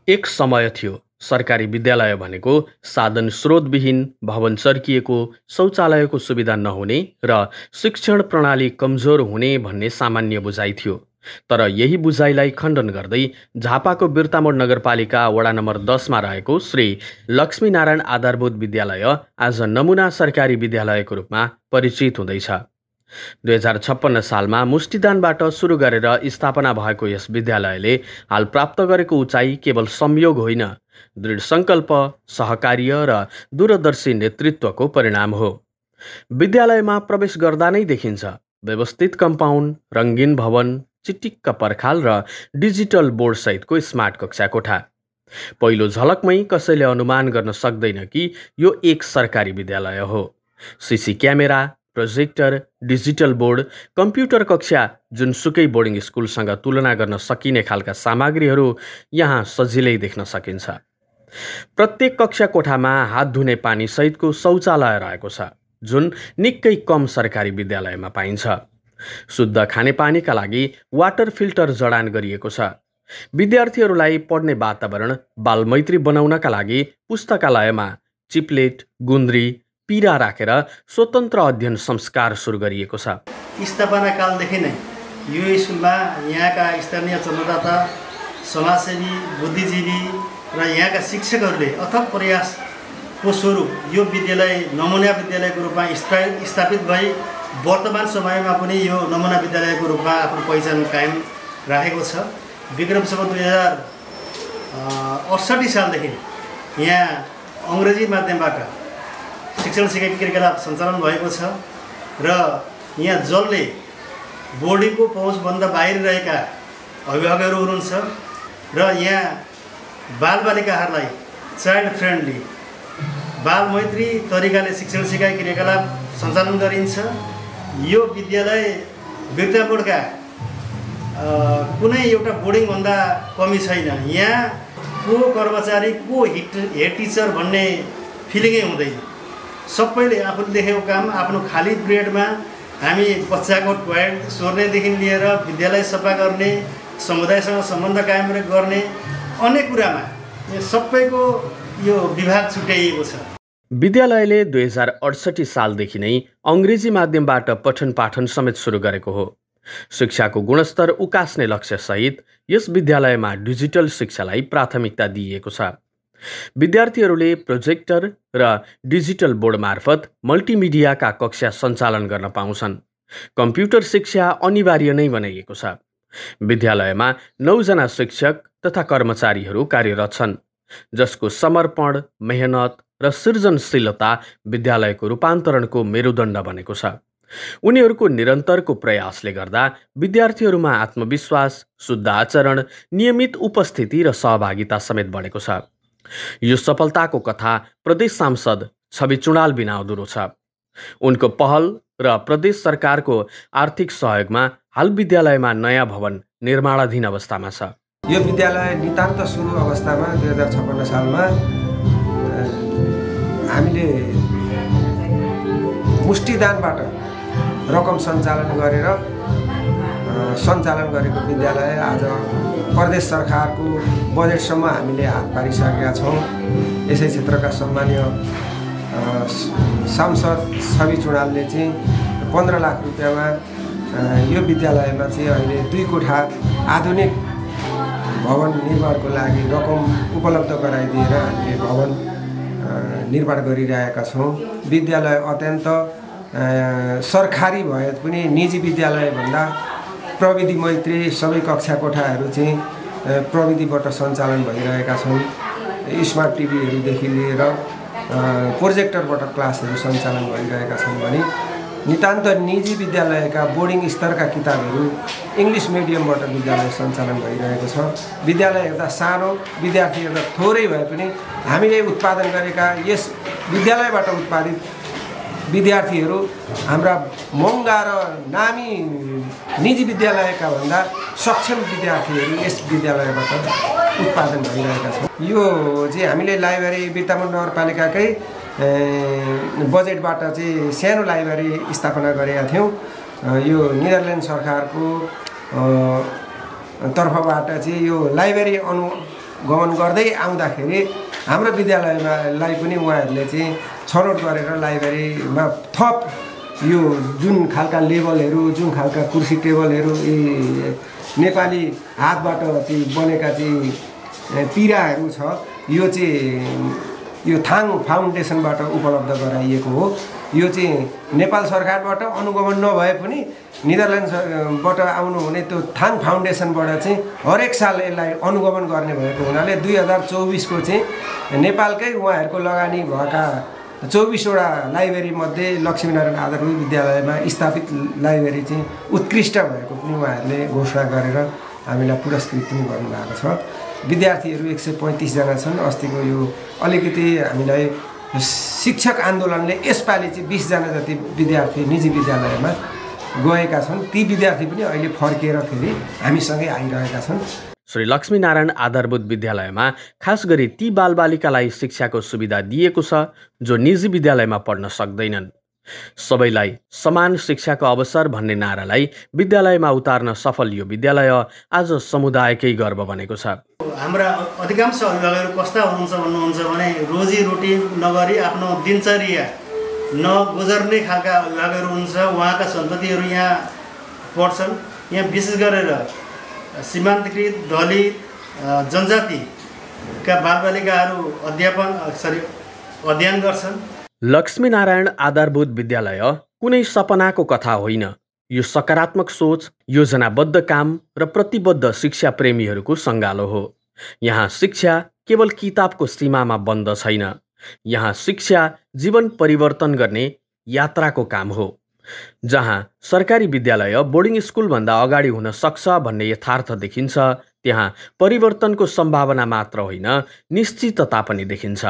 एक समय थियो सरकारी विद्यालय भनेको साधन स्रोतविहीन, भवन चर्किएको, शौचालयको सुविधा नहुने र शिक्षण प्रणाली कमजोर हुने भन्ने सामान्य बुझाइ थियो। तर यही बुझाइलाई खण्डन गर्दै झापाको बिर्तामोड नगरपालिका वडा नम्बर 10मा रहेको श्री लक्ष्मीनारायण आधारभूत विद्यालय आज नमुना सरकारी विद्यालयको रूपमा परिचित हुँदैछ। 2056 सालमा मुष्टिदानबाट सुरु गरेर स्थापना भएको यस विद्यालयले हाल प्राप्त गरेको उचाइ केवल संयोग होइन, दृढ सङ्कल्प, सहकार्य र दूरदर्शी नेतृत्वको परिणाम हो। विद्यालयमा प्रवेश गर्दा नै देखिन्छ व्यवस्थित कम्पाउन्ड, रङ्गीन भवन, चिटिक्क पर्खाल र डिजिटल बोर्ड सहितको स्मार्ट कक्षा कोठा। पहिलो झलकमै कसैले अनुमान गर्न सक्दैन कि यो एक सरकारी विद्यालय हो। CC camera, projector, digital board, computer कक्षा, जुनसुकै बोर्डिङ स्कुलसँग तुलना गर्न सकिने खालका सामग्रीहरू यहाँ सजिलै देख्न सकिन्छ। प्रत्येक कक्षा कोठामा हात धुने पानी सहितको शौचालय रहेको छ, जुन निकै कम सरकारी विद्यालयमा पाइन्छ। शुद्ध खानेपानीका लागि वाटर फिल्टर जडान गरिएको छ। विद्यार्थीहरूलाई पढ्ने वातावरण बालमैत्री बनाउनका लागि पुस्तकालयमा चिप्लेट, गुन्द्री, पिरा राखेर स्वतन्त्र अध्ययन संस्कार सुरु गरिएको छ। स्थापना कालदेखि नै यो स्कुलमा यहाँका स्थानीय जनदाता, समाजसेवी, बुद्धिजीवी र यहाँका शिक्षकहरूले अथक प्रयासको स्वरूप यो विद्यालय नमुना विद्यालयको रूपमा स्थापित भई वर्तमान समयमा पनि यो नमुना विद्यालयको रूपमा आफ्नो पहिचान कायम राखेको छ। विक्रम सम्वत 2068 सालदेखि यहाँ अङ्ग्रेजी माध्यमबाट शिक्षण सिकाइ क्रियाकलाप सञ्चालन भएको छ र यहाँ जसले बोर्डिङको पहुँचभन्दा बाहिर रहेका अभिभावकहरू हुनुहुन्छ र यहाँ बालबालिकाहरूलाई चाइल्ड फ्रेन्डली, बालमैत्री तरिकाले शिक्षण सिकाइ क्रियाकलाप सञ्चालन गरिन्छ। यो विद्यालय बिर्तामोडका कुनै एउटा बोर्डिङभन्दा कमी छैन। यहाँ को कर्मचारी, को हेड टिचर भन्ने फिलिङै हुँदैन। सबैले आफूले देखेको काम आफ्नो खाली पिरियडमा हामी बच्चाको टोयलेट सोर्नेदेखि लिएर विद्यालय सफा गर्ने, समुदायसँग सम्बन्ध कायम गर्ने अनेक कुरामा सबैको यो विभाग छुट्याइएको छ। विद्यालयले 2068 सालदेखि नै अङ्ग्रेजी माध्यमबाट पठन पाठन समेत सुरु गरेको हो। शिक्षाको गुणस्तर उकास्ने लक्ष्यसहित यस विद्यालयमा डिजिटल शिक्षालाई प्राथमिकता दिइएको छ। विद्यार्थीहरूले प्रोजेक्टर र डिजिटल बोर्ड मार्फत मल्टिमिडियाका कक्षा सञ्चालन गर्न पाउँछन्। कम्प्युटर शिक्षा अनिवार्य नै बनाइएको छ। विद्यालयमा 9 जना शिक्षक तथा कर्मचारीहरू कार्यरत छन्, जसको समर्पण, मेहनत र सृजनशीलता विद्यालयको रूपान्तरणको मेरुदण्ड बनेको छ। उनीहरूको निरन्तरको प्रयासले गर्दा विद्यार्थीहरूमा आत्मविश्वास, शुद्ध आचरण, नियमित उपस्थिति र सहभागिता समेत बढेको छ। यो सफलताको कथा प्रदेश सांसद छवि चुडाल बिना अधुरो छ। उनको पहल र प्रदेश सरकारको आर्थिक सहयोगमा हाल विद्यालयमा नयाँ भवन निर्माणाधीन अवस्थामा छ। यो विद्यालय नितान्त सुरु अवस्थामा 2056 सालमा हामीले मुष्टिदानबाट रकम सञ्चालन गरेको विद्यालय आज प्रदेश सरकारको बजेटसम्म हामीले हात पारिसकेका छौँ। यसै क्षेत्रका सम्मानीय सांसद छवि चुडालले चाहिँ 15 लाख रुपियाँमा यो विद्यालयमा चाहिँ अहिले 2 कोठा आधुनिक भवन निर्माणको लागि रकम उपलब्ध गराइदिएर हामीले भवन निर्माण गरिरहेका छौँ। विद्यालय अत्यन्त सरकारी भए पनि निजी विद्यालयभन्दा प्रविधि मैत्री सबै कक्षा कोठाहरू चाहिँ प्रविधिबाट सञ्चालन भइरहेका छन्। स्मार्ट टिभीहरूदेखि लिएर प्रोजेक्टरबाट क्लासहरू सञ्चालन भइरहेका छन् भने नितान्त निजी विद्यालयका बोर्डिङ स्तरका किताबहरू इङ्ग्लिस मिडियमबाट विद्यालय सञ्चालन भइरहेको छ। विद्यालय हेर्दा सानो, विद्यार्थी हेर्दा थोरै भए पनि हामीले उत्पादन गरेका यस विद्यालयबाट उत्पादित विद्यार्थीहरू हाम्रा महँगा र नामी निजी विद्यालयका भन्दा सक्षम विद्यार्थीहरू यस विद्यालयबाट उत्पादन भइरहेका छन्। यो चाहिँ हामीले लाइब्रेरी बिर्तामोड नगरपालिकाकै बजेटबाट चाहिँ सानो लाइब्रेरी स्थापना गरेका थियौँ। यो नेदरल्यान्ड सरकारको तर्फबाट चाहिँ यो लाइब्रेरी गमन गर्दै आउँदाखेरि हाम्रो विद्यालयलाई पनि उहाँहरूले चाहिँ छनौट गरेर लाइब्रेरीमा थप यो जुन खालका लेबलहरू, जुन खालका कुर्सी टेबलहरू, यी नेपाली हातबाट चाहिँ बनेका चाहिँ पिराहरू छ, यो चाहिँ यो थाङ फाउन्डेसनबाट उपलब्ध गराइएको हो। यो चाहिँ नेपाल सरकारबाट अनुगमन नभए पनि नेदरल्यान्ड्सबाट आउनुहुने त्यो थाङ फाउन्डेसनबाट चाहिँ हरेक साल यसलाई अनुगमन गर्ने भएको हुनाले 2024 को चाहिँ नेपालकै उहाँहरूको लगानी भएका 24वटा लाइब्रेरी मध्ये लक्ष्मीनारायण आधारभूत विद्यालयमा स्थापित लाइब्रेरी चाहिँ उत्कृष्ट भएको पनि उहाँहरूले घोषणा गरेर हामीलाई पुरस्कृत पनि गर्नुभएको छ। विद्यार्थीहरू 135 जना छन्। अस्तिको यो अलिकति हामीलाई शिक्षक आन्दोलनले यसपालि चाहिँ 20 जना जति विद्यार्थी निजी विद्यालयमा गएका छन्। ती विद्यार्थी पनि अहिले फर्केर फेरि हामीसँगै आइरहेका छन्। श्री लक्ष्मीनारायण आधारभूत विद्यालयमा खास गरी ती बालबालिकालाई शिक्षाको सुविधा दिएको छ जो निजी विद्यालयमा पढ्न सक्दैनन्। सबैलाई समान शिक्षाको अवसर भन्ने नारालाई विद्यालयमा उतार्न सफल यो विद्यालय आज समुदायकै गर्व बनेको छ। हाम्रा अधिकांश अभिभावकहरू कस्ता हुनुहुन्छ भन्नुहुन्छ भने रोजीरोटी नगरी आफ्नो दिनचर्या नगुजर्ने खालका अभिभावकहरू हुन्छ। उहाँका सन्ततिहरू यहाँ पढ्छन्। यहाँ विशेष गरेर सीमान्तकृत दलित जनजातिका बालबालिकाहरू अध्ययन गर्छन्। लक्ष्मीनारायण आधारभूत विद्यालय कुनै सपनाको कथा होइन। यो सकारात्मक सोच, योजनाबद्ध काम र प्रतिबद्ध शिक्षा प्रेमीहरूको सङ्गालो हो। यहाँ शिक्षा केवल किताबको सीमामा बन्द छैन। यहाँ शिक्षा जीवन परिवर्तन गर्ने यात्राको काम हो। जहाँ सरकारी विद्यालय बोर्डिङ स्कुलभन्दा अगाडि हुन सक्छ भन्ने यथार्थ देखिन्छ, त्यहाँ परिवर्तनको सम्भावना मात्र होइन निश्चितता पनि देखिन्छ।